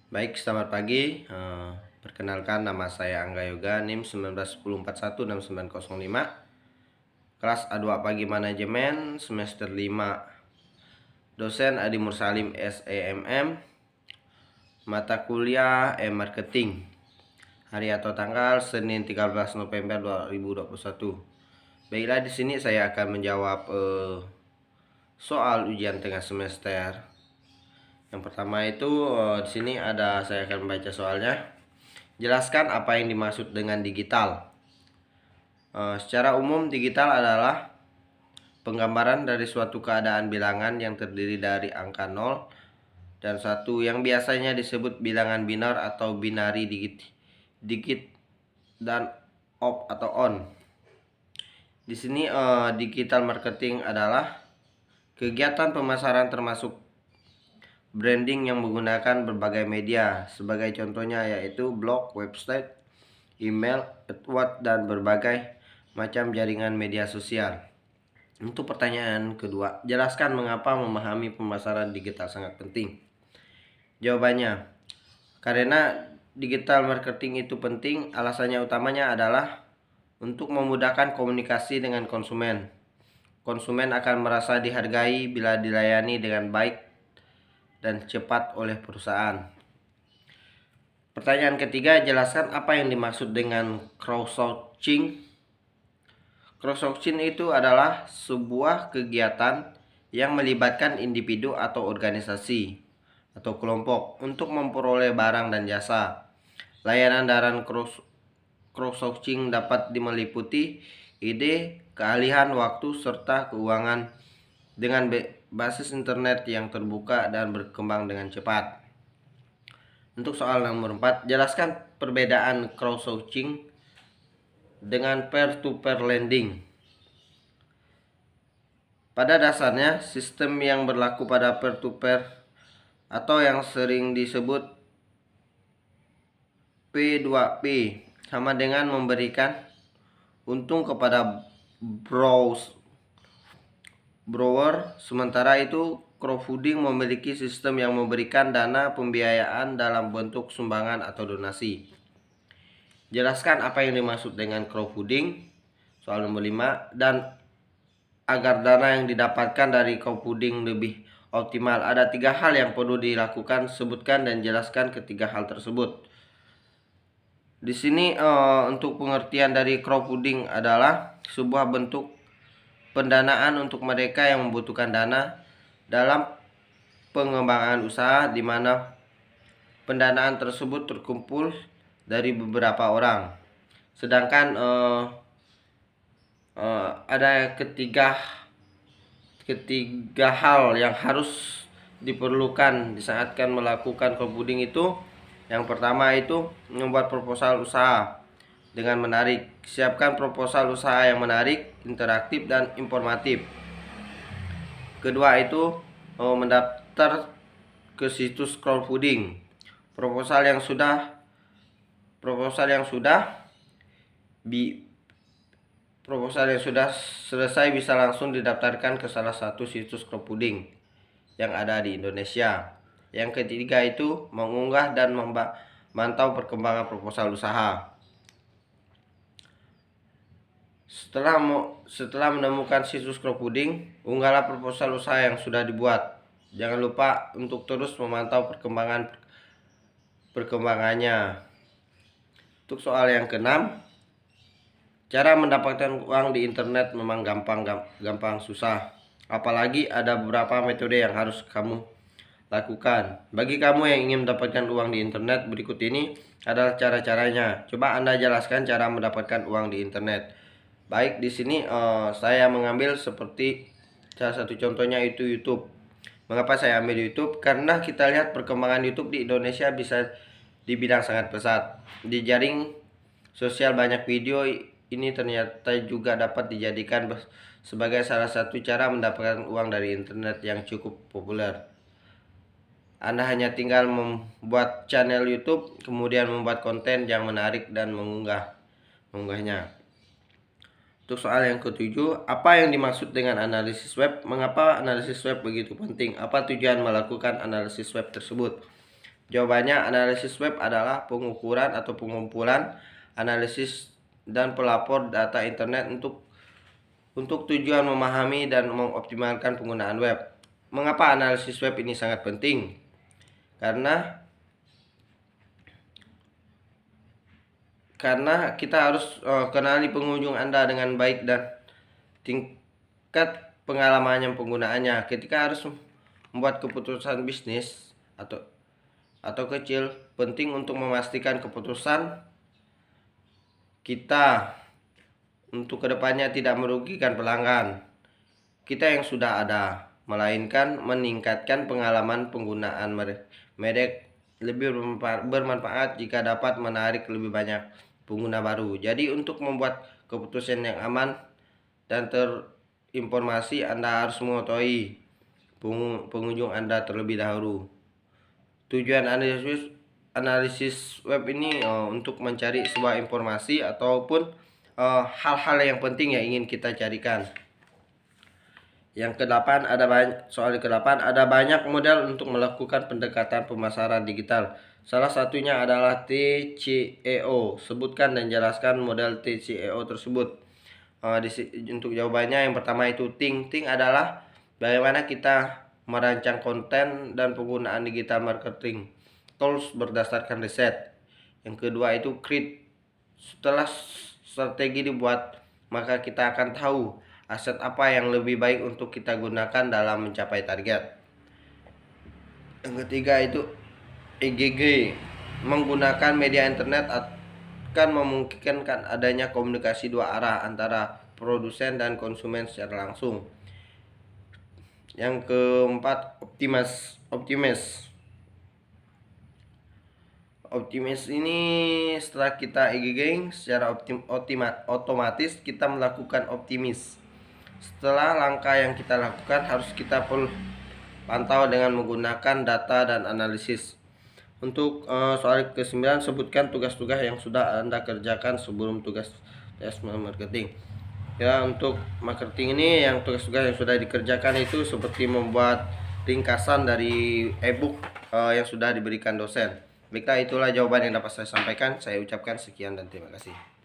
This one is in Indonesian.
Baik, selamat pagi. Perkenalkan, nama saya Angga Yoga, NIM 1910416905, kelas A2 Pagi Manajemen, semester 5. Dosen Adi Mursalim SEMM, mata kuliah marketing. Hari atau tanggal Senin 13 November 2021. Baiklah, di sini saya akan menjawab soal ujian tengah semester. Yang pertama itu di sini saya akan membaca soalnya. Jelaskan apa yang dimaksud dengan digital. Secara umum, digital adalah penggambaran dari suatu keadaan bilangan yang terdiri dari angka 0 dan 1 yang biasanya disebut bilangan binar atau binary digit dan off atau on. Di sini digital marketing adalah kegiatan pemasaran termasuk branding yang menggunakan berbagai media. Sebagai contohnya yaitu blog, website, email, AdWords, dan berbagai macam jaringan media sosial. Untuk pertanyaan kedua, jelaskan mengapa memahami pemasaran digital sangat penting. Jawabannya, karena digital marketing itu penting, alasannya utamanya adalah untuk memudahkan komunikasi dengan konsumen. Konsumen akan merasa dihargai bila dilayani dengan baik dan cepat oleh perusahaan. Pertanyaan ketiga, jelaskan apa yang dimaksud dengan crowdsourcing. Crowdsourcing itu adalah sebuah kegiatan yang melibatkan individu atau organisasi atau kelompok untuk memperoleh barang dan jasa. Layanan dalam crowdsourcing dapat meliputi ide, keahlian, waktu, serta keuangan dengan basis internet yang terbuka dan berkembang dengan cepat. Untuk soal nomor 4, jelaskan perbedaan crowdsourcing dengan peer-to-peer lending. Pada dasarnya, sistem yang berlaku pada peer-to-peer atau yang sering disebut P2P sama dengan memberikan untung kepada borrower. Sementara itu, crowdfunding memiliki sistem yang memberikan dana pembiayaan dalam bentuk sumbangan atau donasi. Jelaskan apa yang dimaksud dengan crowdfunding. Soal nomor 5, dan agar dana yang didapatkan dari crowdfunding lebih optimal, ada 3 hal yang perlu dilakukan. Sebutkan dan jelaskan ketiga hal tersebut. Di sini untuk pengertian dari crowdfunding adalah sebuah bentuk pendanaan untuk mereka yang membutuhkan dana dalam pengembangan usaha, di mana pendanaan tersebut terkumpul dari beberapa orang. Sedangkan ada ketiga hal yang harus diperlukan di saat kan melakukan crowdfunding itu. Yang pertama itu membuat proposal usaha dengan menarik. Siapkan proposal usaha yang menarik, interaktif, dan informatif. Kedua itu mendaftar ke situs crowdfunding. Proposal yang selesai bisa langsung didaftarkan ke salah satu situs crowdfunding yang ada di Indonesia. Yang ketiga itu mengunggah dan memantau perkembangan proposal usaha. Setelah menemukan situs crowdfunding, unggahlah proposal usaha yang sudah dibuat. Jangan lupa untuk terus memantau perkembangannya. Untuk soal yang keenam, cara mendapatkan uang di internet memang gampang susah. Apalagi ada beberapa metode yang harus kamu lakukan. Bagi kamu yang ingin mendapatkan uang di internet, berikut ini adalah cara-caranya. Coba Anda jelaskan cara mendapatkan uang di internet. Baik, di sini saya mengambil seperti salah satu contohnya itu YouTube. Mengapa saya ambil YouTube? Karena kita lihat perkembangan YouTube di Indonesia bisa dibilang sangat pesat. Di jaring sosial banyak video ini ternyata juga dapat dijadikan sebagai salah satu cara mendapatkan uang dari internet yang cukup populer. Anda hanya tinggal membuat channel YouTube, kemudian membuat konten yang menarik dan mengunggahnya. Untuk soal yang ketujuh, apa yang dimaksud dengan analisis web? Mengapa analisis web begitu penting? Apa tujuan melakukan analisis web tersebut? Jawabannya, analisis web adalah pengukuran atau pengumpulan, analisis dan pelapor data internet untuk tujuan memahami dan mengoptimalkan penggunaan web. Mengapa analisis web ini sangat penting? Karena kita harus kenali pengunjung Anda dengan baik dan tingkat pengalamannya penggunaannya. Ketika harus membuat keputusan bisnis atau kecil, penting untuk memastikan keputusan kita untuk kedepannya tidak merugikan pelanggan kita yang sudah ada, melainkan meningkatkan pengalaman penggunaan merek lebih bermanfaat jika dapat menarik lebih banyak pengguna baru. Jadi untuk membuat keputusan yang aman dan terinformasi, Anda harus mengetahui pengunjung Anda terlebih dahulu. Tujuan analisis web ini untuk mencari sebuah informasi ataupun hal-hal yang penting yang ingin kita carikan. Yang ke-8 ada banyak model untuk melakukan pendekatan pemasaran digital. Salah satunya adalah TCEO. Sebutkan dan jelaskan model TCEO tersebut. Untuk jawabannya yang pertama itu think adalah bagaimana kita merancang konten dan penggunaan digital marketing tools berdasarkan riset. Yang kedua itu create. Setelah strategi dibuat, maka kita akan tahu aset apa yang lebih baik untuk kita gunakan dalam mencapai target. Yang ketiga itu EGG. Menggunakan media internet akan memungkinkan adanya komunikasi dua arah antara produsen dan konsumen secara langsung. Yang keempat, Optimis ini setelah kita EGG secara otomatis kita melakukan optimis. Setelah langkah yang kita lakukan harus kita pantau dengan menggunakan data dan analisis. Untuk soal ke-9, sebutkan tugas-tugas yang sudah Anda kerjakan sebelum tugas tes marketing. Ya, untuk marketing ini yang tugas-tugas yang sudah dikerjakan itu seperti membuat ringkasan dari e-book yang sudah diberikan dosen. Baiklah, itulah jawaban yang dapat saya sampaikan. Saya ucapkan sekian dan terima kasih.